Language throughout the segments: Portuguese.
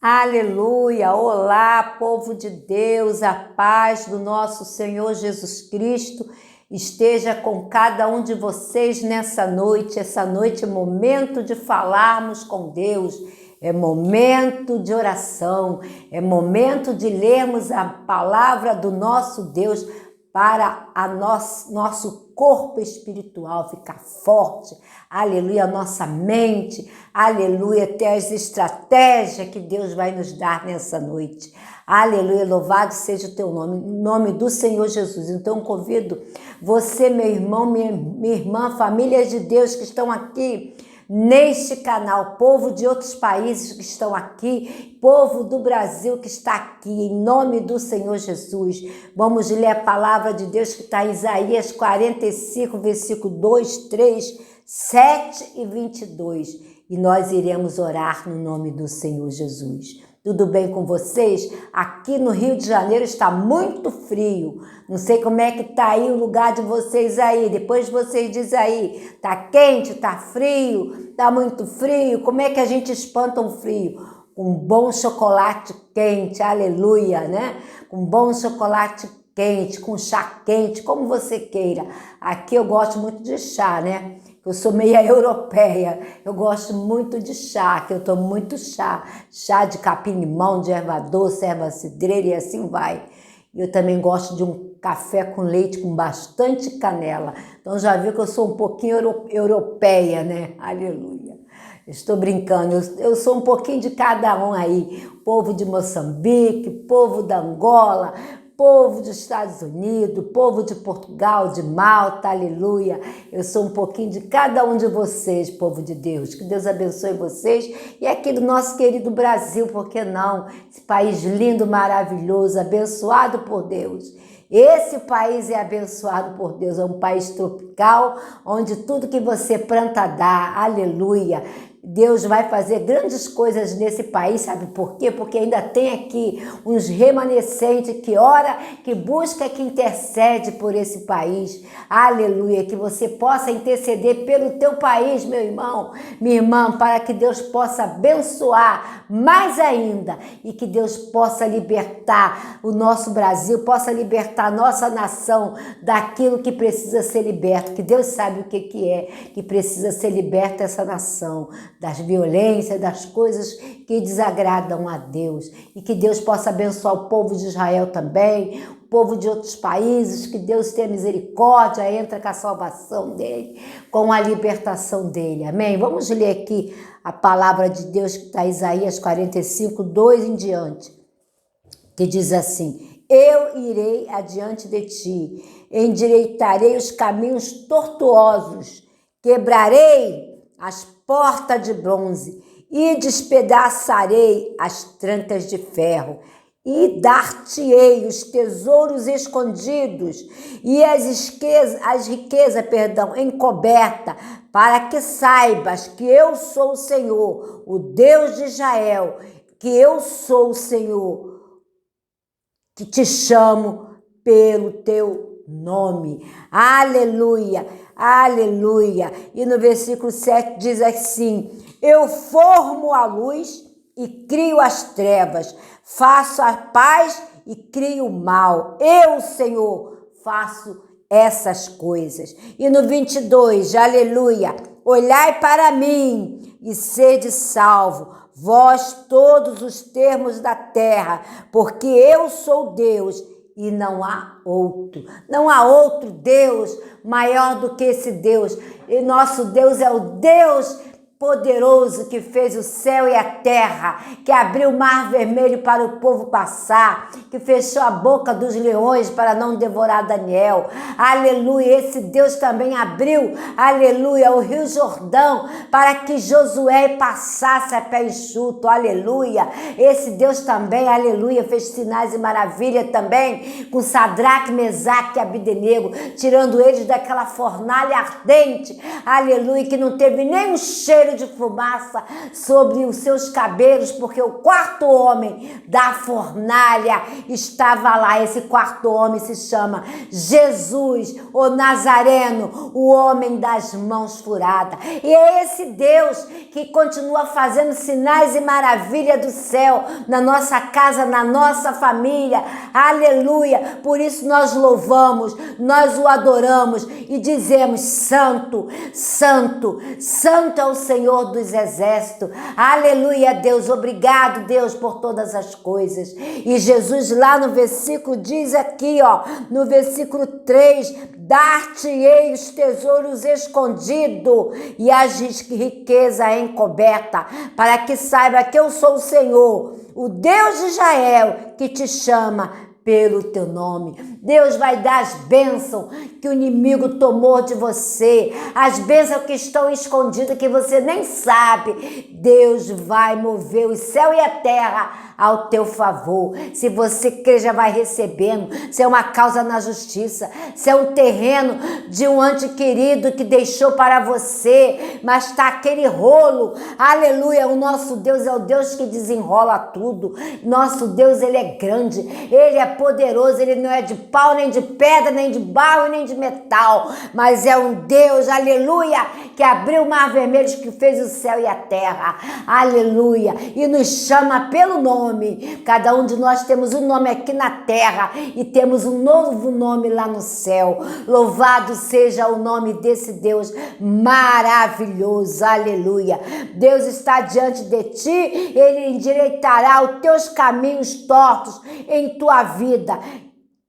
Aleluia! Olá, povo de Deus, a paz do nosso Senhor Jesus Cristo esteja com cada um de vocês nessa noite. Essa noite é momento de falarmos com Deus, é momento de oração, é momento de lermos a palavra do nosso Deus para nosso corpo espiritual ficar forte, aleluia, a nossa mente, aleluia, ter as estratégias que Deus vai nos dar nessa noite, aleluia, louvado seja o teu nome, em nome do Senhor Jesus. Então convido você, meu irmão, minha irmã, famílias de Deus que estão aqui neste canal, povo de outros países que estão aqui, povo do Brasil que está aqui, em nome do Senhor Jesus. Vamos ler a palavra de Deus que está em Isaías 45, versículo 2, 3, 7 e 22. E nós iremos orar no nome do Senhor Jesus. Tudo bem com vocês? Aqui no Rio de Janeiro está muito frio. Não sei como é que está aí o lugar de vocês aí. Depois vocês dizem aí, tá quente, tá frio, tá muito frio. Como é que a gente espanta um frio? Com um bom chocolate quente, aleluia, né? Com um bom chocolate quente, com chá quente, como você queira. Aqui eu gosto muito de chá, né? Eu sou meia europeia, eu gosto muito de chá, que eu tomo muito chá de capim-limão, de erva doce, erva cidreira e assim vai. Eu também gosto de um café com leite com bastante canela. Então já viu que eu sou um pouquinho europeia, né? Aleluia. Estou brincando, eu sou um pouquinho de cada um aí. Povo de Moçambique, povo da Angola, povo dos Estados Unidos, povo de Portugal, de Malta, aleluia. Eu sou um pouquinho de cada um de vocês, povo de Deus. Que Deus abençoe vocês. E aqui do nosso querido Brasil, por que não? Esse país lindo, maravilhoso, abençoado por Deus. Esse país é abençoado por Deus, é um país tropical, onde tudo que você planta dá, aleluia. Deus vai fazer grandes coisas nesse país, sabe por quê? Porque ainda tem aqui uns remanescentes que ora, que busca, que intercede por esse país. Aleluia, que você possa interceder pelo teu país, meu irmão, minha irmã, para que Deus possa abençoar mais ainda e que Deus possa libertar o nosso Brasil, possa libertar a nossa nação daquilo que precisa ser liberto, que Deus sabe o que é que precisa ser liberta essa nação, das violências, das coisas que desagradam a Deus. E que Deus possa abençoar o povo de Israel também, o povo de outros países, que Deus tenha misericórdia, entra com a salvação dele, com a libertação dele. Amém? Vamos ler aqui a palavra de Deus que está em Isaías 45, 2 em diante, que diz assim: eu irei adiante de ti, endireitarei os caminhos tortuosos, quebrarei as portas de bronze e despedaçarei as trancas de ferro e dar-te-ei os tesouros escondidos e as riquezas, encoberta, para que saibas que eu sou o Senhor, o Deus de Israel, que eu sou o Senhor, que te chamo pelo teu nome. Aleluia, aleluia. E no versículo 7 diz assim: eu formo a luz e crio as trevas, faço a paz e crio o mal. Eu, Senhor, faço essas coisas. E no 22, aleluia, olhai para mim e sede salvo, vós todos os termos da terra, porque eu sou Deus e não há outro. Não há outro Deus maior do que esse Deus. E nosso Deus é o Deus poderoso que fez o céu e a terra, que abriu o mar vermelho para o povo passar, que fechou a boca dos leões para não devorar Daniel. Aleluia, esse Deus também abriu, aleluia, o rio Jordão para que Josué passasse a pé enxuto. Aleluia, esse Deus também, aleluia, fez sinais e maravilha também com Sadraque, Mesaque e Abdenego, tirando eles daquela fornalha ardente, aleluia, que não teve nem um cheiro carreiro de fumaça sobre os seus cabelos, porque o quarto homem da fornalha estava lá. Esse quarto homem se chama Jesus, o Nazareno, o homem das mãos furadas. E é esse Deus que continua fazendo sinais e maravilhas do céu na nossa casa, na nossa família. Aleluia! Por isso nós louvamos, nós o adoramos e dizemos: Santo, Santo, Santo é o Senhor dos exércitos. Aleluia, Deus. Obrigado, Deus, por todas as coisas. E Jesus lá no versículo diz aqui, ó, no versículo 3, dar-te-ei os tesouros escondidos e as riquezas encobertas, para que saiba que eu sou o Senhor, o Deus de Israel, que te chama pelo teu nome. Deus vai dar as bênçãos que o inimigo tomou de você, as bênçãos que estão escondidas, que você nem sabe. Deus vai mover o céu e a terra ao teu favor. Se você crer, já vai recebendo. Se é uma causa na justiça, se é um terreno de um ente querido que deixou para você, mas está aquele rolo. Aleluia, o nosso Deus é o Deus que desenrola tudo. Nosso Deus, ele é grande, ele é poderoso, ele não é de pau, nem de pedra, nem de barro, nem de metal, mas é um Deus, aleluia, que abriu o mar vermelho, que fez o céu e a terra, aleluia, e nos chama pelo nome. Cada um de nós temos um nome aqui na terra e temos um novo nome lá no céu. Louvado seja o nome desse Deus maravilhoso, aleluia. Deus está diante de ti, ele endireitará os teus caminhos tortos em tua vida.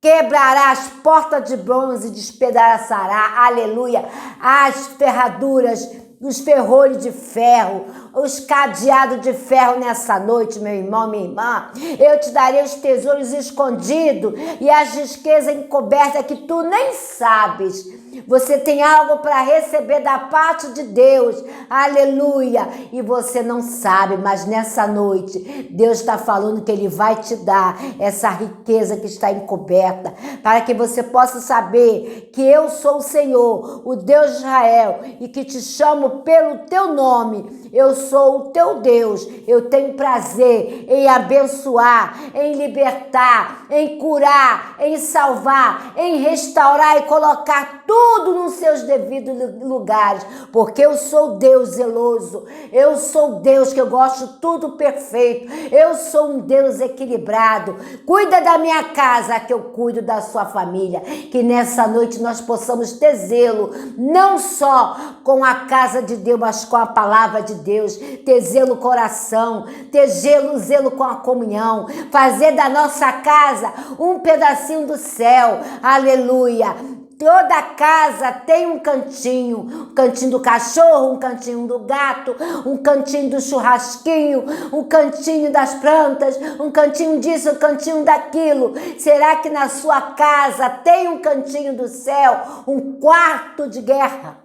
Quebrará as portas de bronze e despedaçará, aleluia, as ferraduras, os ferrolhos de ferro, os cadeados de ferro nessa noite, meu irmão, minha irmã. Eu te darei os tesouros escondidos e as riquezas encobertas que tu nem sabes. Você tem algo para receber da parte de Deus, aleluia, e você não sabe, mas nessa noite Deus está falando que ele vai te dar essa riqueza que está encoberta, para que você possa saber que eu sou o Senhor, o Deus de Israel, e que te chamo pelo teu nome. Eu sou o teu Deus, eu tenho prazer em abençoar, em libertar, em curar, em salvar, em restaurar e colocar tudo nos seus devidos lugares, porque eu sou Deus zeloso, eu sou Deus que eu gosto tudo perfeito, eu sou um Deus equilibrado. Cuida da minha casa, que eu cuido da sua família, que nessa noite nós possamos ter zelo, não só com a casa de Deus, mas com a palavra de Deus, ter zelo no coração, ter zelo com a comunhão, fazer da nossa casa um pedacinho do céu, aleluia. Toda casa tem um cantinho do cachorro, um cantinho do gato, um cantinho do churrasquinho, um cantinho das plantas, um cantinho disso, um cantinho daquilo. Será que na sua casa tem um cantinho do céu, um quarto de guerra?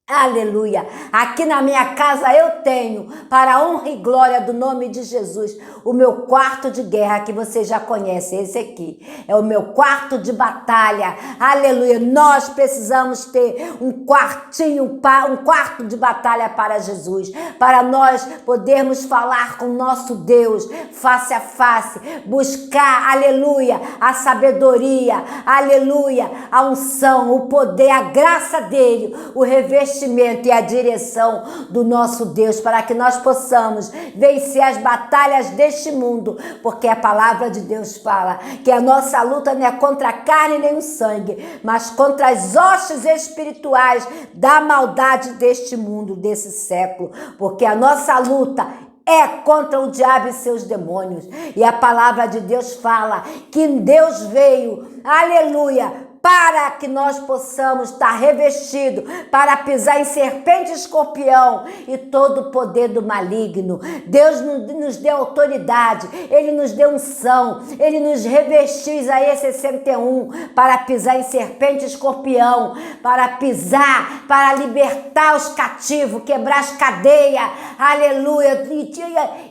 Aleluia! Aqui na minha casa eu tenho, para a honra e glória do nome de Jesus, o meu quarto de guerra, que você já conhece. Esse aqui é o meu quarto de batalha. Aleluia! Nós precisamos ter um quarto de batalha para Jesus, para nós podermos falar com nosso Deus face a face, buscar, aleluia, a sabedoria, aleluia, a unção, o poder, a graça dele, o revestimento e a direção do nosso Deus, para que nós possamos vencer as batalhas deste mundo, porque a palavra de Deus fala que a nossa luta não é contra a carne nem o sangue, mas contra as hostes espirituais da maldade deste mundo, desse século, porque a nossa luta é contra o diabo e seus demônios. E a palavra de Deus fala que Deus veio, aleluia, para que nós possamos estar revestidos, para pisar em serpente e escorpião e todo o poder do maligno. Deus nos deu autoridade, ele nos deu unção, ele nos revestiu, Isaías 61, para pisar em serpente e escorpião, para pisar, para libertar os cativos, quebrar as cadeias, aleluia,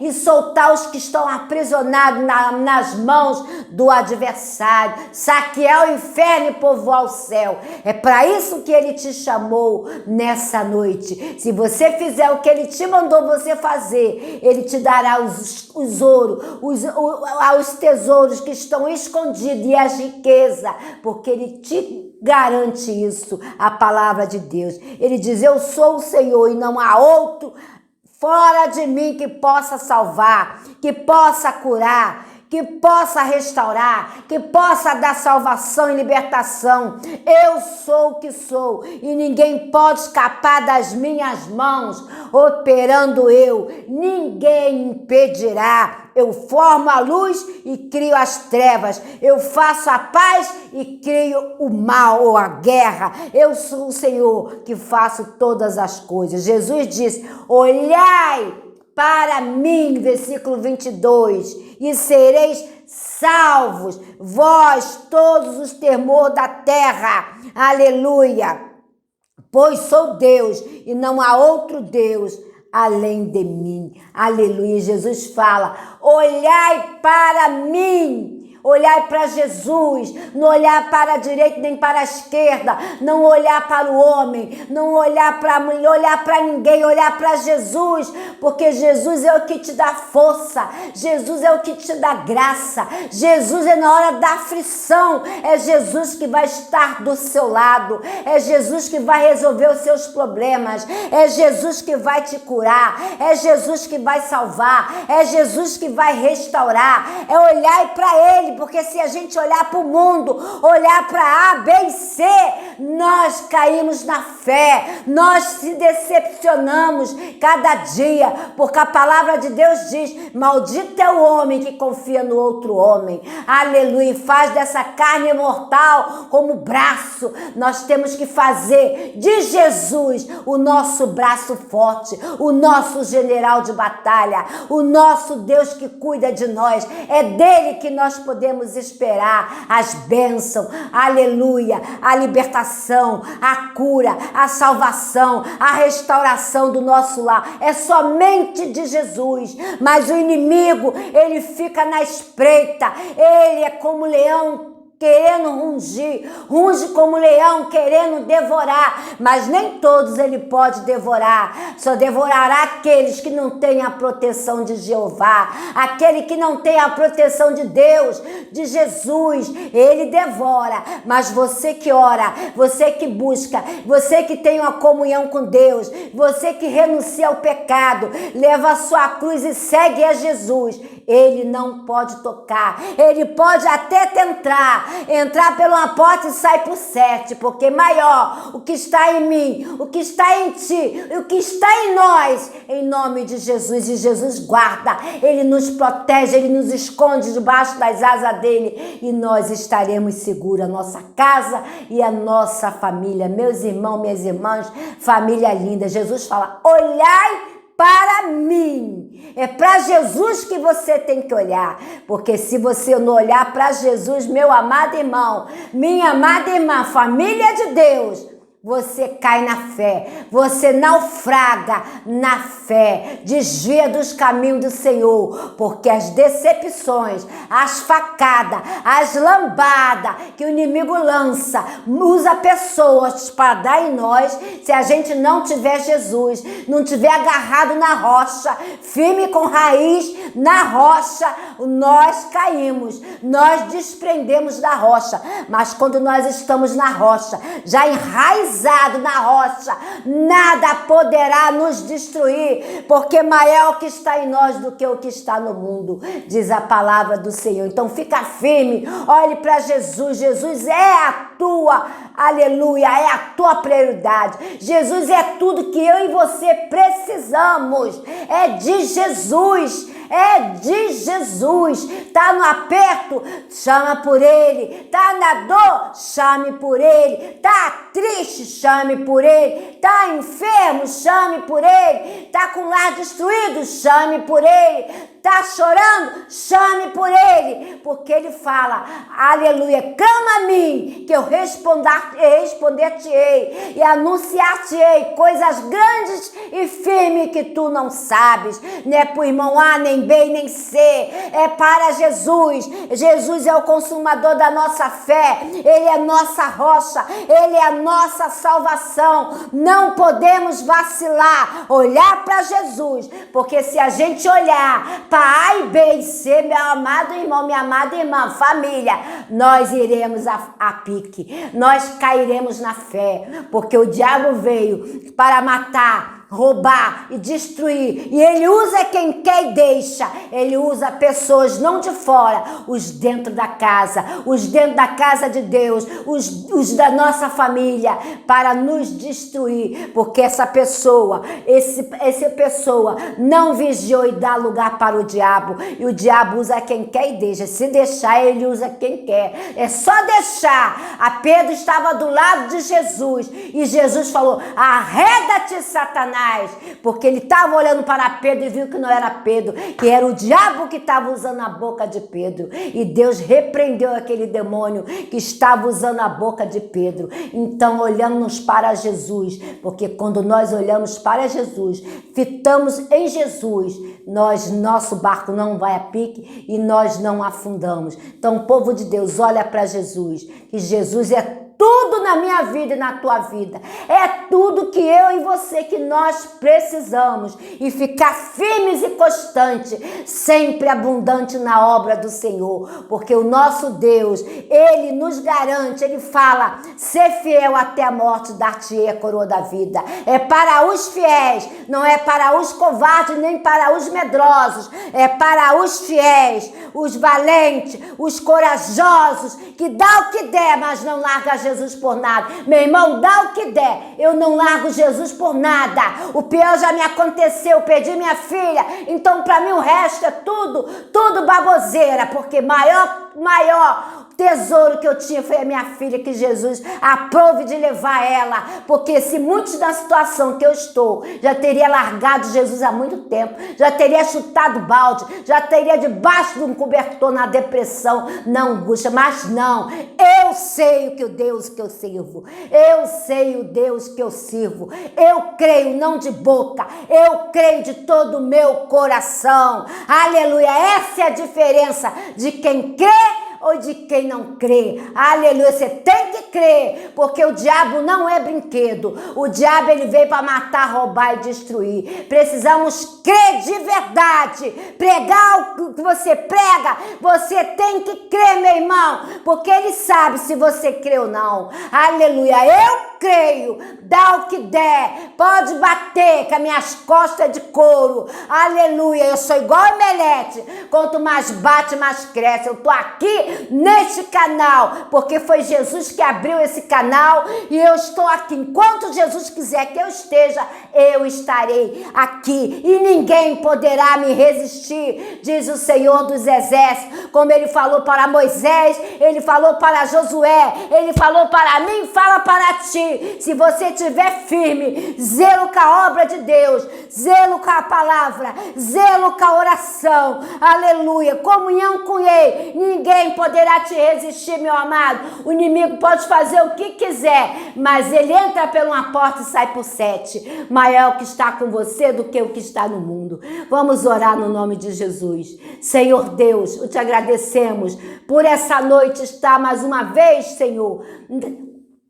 e soltar os que estão aprisionados nas mãos do adversário, saquear o inferno povoar o céu. É para isso que ele te chamou nessa noite. Se você fizer o que ele te mandou você fazer, ele te dará os ouros, os tesouros que estão escondidos e as riquezas, porque ele te garante isso, a palavra de Deus. Ele diz: eu sou o Senhor e não há outro fora de mim que possa salvar, que possa curar, que possa restaurar, que possa dar salvação e libertação. Eu sou o que sou e ninguém pode escapar das minhas mãos, operando eu. Ninguém impedirá. Eu formo a luz e crio as trevas. Eu faço a paz e crio o mal ou a guerra. Eu sou o Senhor que faço todas as coisas. Jesus disse: olhai para mim, versículo 22, e sereis salvos, vós todos os temores da terra. Aleluia! Pois sou Deus e não há outro Deus além de mim. Aleluia! Jesus fala: olhai para mim. Olhar para Jesus, não olhar para a direita nem para a esquerda, não olhar para o homem, não olhar para a mulher, olhar para ninguém, olhar para Jesus, porque Jesus é o que te dá força, Jesus é o que te dá graça, Jesus é na hora da aflição, é Jesus que vai estar do seu lado, é Jesus que vai resolver os seus problemas, é Jesus que vai te curar, é Jesus que vai salvar, é Jesus que vai restaurar, é olhar para Ele. Porque se a gente olhar para o mundo, olhar para A, B e C, nós caímos na fé, nós se decepcionamos cada dia, porque a palavra de Deus diz: maldito é o homem que confia no outro homem. Aleluia! E faz dessa carne mortal como braço. Nós temos que fazer de Jesus o nosso braço forte, o nosso general de batalha, o nosso Deus que cuida de nós. É dele que nós podemos esperar as bênçãos, aleluia, a libertação, a cura, a salvação, a restauração do nosso lar. É somente de Jesus. Mas o inimigo, ele fica na espreita, ele é como leão querendo rungir, runge como leão querendo devorar, mas nem todos ele pode devorar, só devorará aqueles que não têm a proteção de Jeová, aquele que não tem a proteção de Deus, de Jesus, ele devora. Mas você que ora, você que busca, você que tem uma comunhão com Deus, você que renuncia ao pecado, leva a sua cruz e segue a Jesus, ele não pode tocar, ele pode até tentar entrar por uma porta e sair por 7, porque maior o que está em mim, o que está em ti, o que está em nós, em nome de Jesus. E Jesus guarda, ele nos protege, ele nos esconde debaixo das asas dele e nós estaremos seguros, a nossa casa e a nossa família. Meus irmãos, minhas irmãs, família linda, Jesus fala: olhai para mim. É para Jesus que você tem que olhar, porque se você não olhar para Jesus, meu amado irmão, minha amada irmã, família de Deus, você cai na fé, você naufraga na fé, desvia dos caminhos do Senhor, porque as decepções, as facadas, as lambadas que o inimigo lança, usa pessoas para dar em nós, se a gente não tiver Jesus, não tiver agarrado na rocha, firme com raiz na rocha, nós caímos, nós desprendemos da rocha. Mas quando nós estamos na rocha, já enraizamos na rocha, nada poderá nos destruir, porque maior o que está em nós do que o que está no mundo, diz a palavra do Senhor. Então fica firme, olhe para Jesus. Jesus é a tua, aleluia, é a tua prioridade. Jesus é tudo que eu e você precisamos, é de Jesus. É de Jesus. Tá no aperto, chama por ele. Tá na dor, chame por ele. Tá triste, chame por ele. Tá enfermo, chame por ele. Tá com o lar destruído, chame por ele. Está chorando? Chame por ele, porque ele fala, aleluia, clama a mim, que eu responder-te-ei e anunciar-te-ei coisas grandes e firmes que tu não sabes. Não é para o irmão A, nem B, nem C, é para Jesus. Jesus é o consumador da nossa fé, ele é nossa rocha, ele é a nossa salvação. Não podemos vacilar, olhar para Jesus, porque se a gente olhar para A e B e C, meu amado irmão, minha amada irmã, família, nós iremos a pique, nós cairemos na fé, porque o diabo veio para matar, roubar e destruir, e ele usa quem quer e deixa. Ele usa pessoas não de fora, os dentro da casa, os dentro da casa de Deus, os da nossa família, para nos destruir, porque essa pessoa não vigiou e dá lugar para o diabo, e o diabo usa quem quer e deixa. Se deixar, ele usa quem quer, é só deixar. A Pedro estava do lado de Jesus, e Jesus falou, arreda-te, Satanás, porque ele estava olhando para Pedro e viu que não era Pedro, que era o diabo que estava usando a boca de Pedro, e Deus repreendeu aquele demônio que estava usando a boca de Pedro. Então olhamos para Jesus, porque quando nós olhamos para Jesus, fitamos em Jesus, nosso barco não vai a pique e nós não afundamos. Então o povo de Deus olha para Jesus, que Jesus é tudo na minha vida e na tua vida, é tudo que eu e você, que nós precisamos, e ficar firmes e constantes, sempre abundante na obra do Senhor, porque o nosso Deus, ele nos garante, ele fala, ser fiel até a morte, dar-te-ei a coroa da vida. É para os fiéis, não é para os covardes, nem para os medrosos, é para os fiéis, os valentes, os corajosos, que dá o que der, mas não larga Jesus por nada. Meu irmão, dá o que der, eu não largo Jesus por nada. O pior já me aconteceu, perdi minha filha, então para mim o resto é tudo baboseira, porque maior tesouro que eu tinha foi a minha filha, que Jesus aprove de levar ela, porque se muitos da situação que eu estou, já teria largado Jesus há muito tempo, já teria chutado balde, já teria debaixo de um cobertor na depressão, na angústia, mas não, eu sei o Deus que eu sirvo, eu sei o Deus que eu sirvo, eu creio não de boca, eu creio de todo o meu coração, aleluia. Essa é a diferença de quem crê ou de quem não crê. Aleluia, você tem que crer, porque o diabo não é brinquedo. O diabo, ele veio para matar, roubar e destruir. Precisamos crer de verdade, pregar o que você prega. Você tem que crer, meu irmão, porque ele sabe se você crê ou não. Aleluia, eu creio, dá o que der, pode bater, que as minhas costas é de couro. Aleluia, eu sou igual a Emelete, quanto mais bate, mais cresce. Eu tô aqui neste canal, porque foi Jesus que abriu esse canal, e eu estou aqui. Enquanto Jesus quiser que eu esteja, eu estarei aqui, e ninguém poderá me resistir, diz o Senhor dos Exércitos, como ele falou para Moisés, ele falou para Josué, ele falou para mim, fala para ti. Se você estiver firme, zelo com a obra de Deus, zelo com a palavra, zelo com a oração, aleluia, comunhão com ele, ninguém poderá te resistir, meu amado. O inimigo pode fazer o que quiser, mas ele entra por uma porta e sai por 7. Maior o que está com você do que o que está no mundo. Vamos orar no nome de Jesus. Senhor Deus, te agradecemos por essa noite estar mais uma vez, Senhor,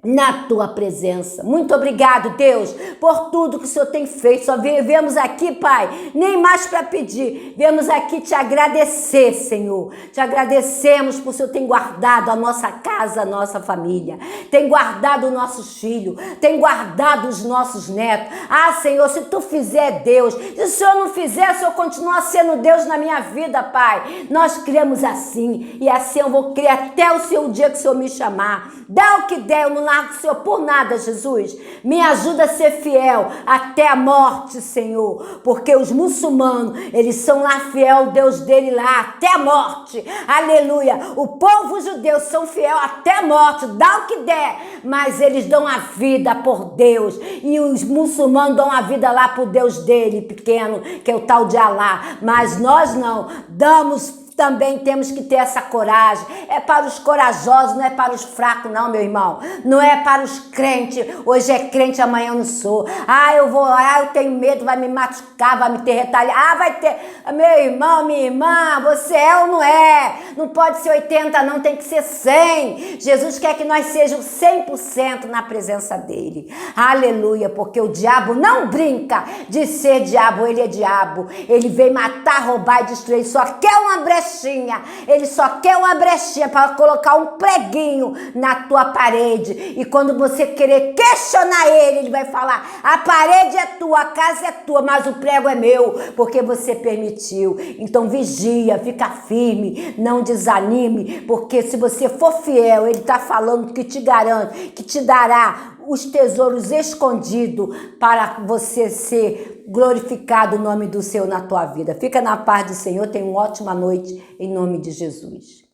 na tua presença. Muito obrigado, Deus, por tudo que o Senhor tem feito. Só viemos aqui, Pai, nem mais para pedir, viemos aqui te agradecer, Senhor. Te agradecemos por o Senhor ter guardado a nossa casa, a nossa família, tem guardado os nossos filhos, tem guardado os nossos netos. Ah, Senhor, se tu fizer, Deus, se o Senhor não fizer, o Senhor continua sendo Deus na minha vida, Pai. Nós cremos assim, e assim eu vou crer até o seu dia que o Senhor me chamar. Dá o que der, eu não largo o Senhor por nada, Jesus. Me ajuda a ser fiel até a morte, Senhor, porque os muçulmanos, eles são lá fiel ao Deus dele lá, até a morte. Aleluia. O povo judeu são fiel até a morte, dá o que der, mas eles dão a vida por Deus. E os muçulmanos dão a vida lá por Deus dele, pequeno, que é o tal de Alá. Mas nós não, também temos que ter essa coragem. É para os corajosos, não é para os fracos não, meu irmão. Não é para os crentes. Hoje é crente, amanhã eu não sou. Eu tenho medo, vai me machucar, vai me ter retalhar. Vai ter... Meu irmão, minha irmã, você é ou não é? Não pode ser 80 não, tem que ser 100. Jesus quer que nós sejamos 100% na presença dele. Aleluia, porque o diabo não brinca de ser diabo, ele é diabo. Ele veio matar, roubar e destruir, só quer uma brechinha. Ele só quer uma brechinha para colocar um preguinho na tua parede. E quando você querer questionar ele, ele vai falar: a parede é tua, a casa é tua, mas o prego é meu, porque você permitiu. Então vigia, fica firme, não desanime, porque se você for fiel, ele está falando que te garante, que te dará os tesouros escondidos para você ser glorificado o nome do Senhor na tua vida. Fica na paz do Senhor, tenha uma ótima noite em nome de Jesus.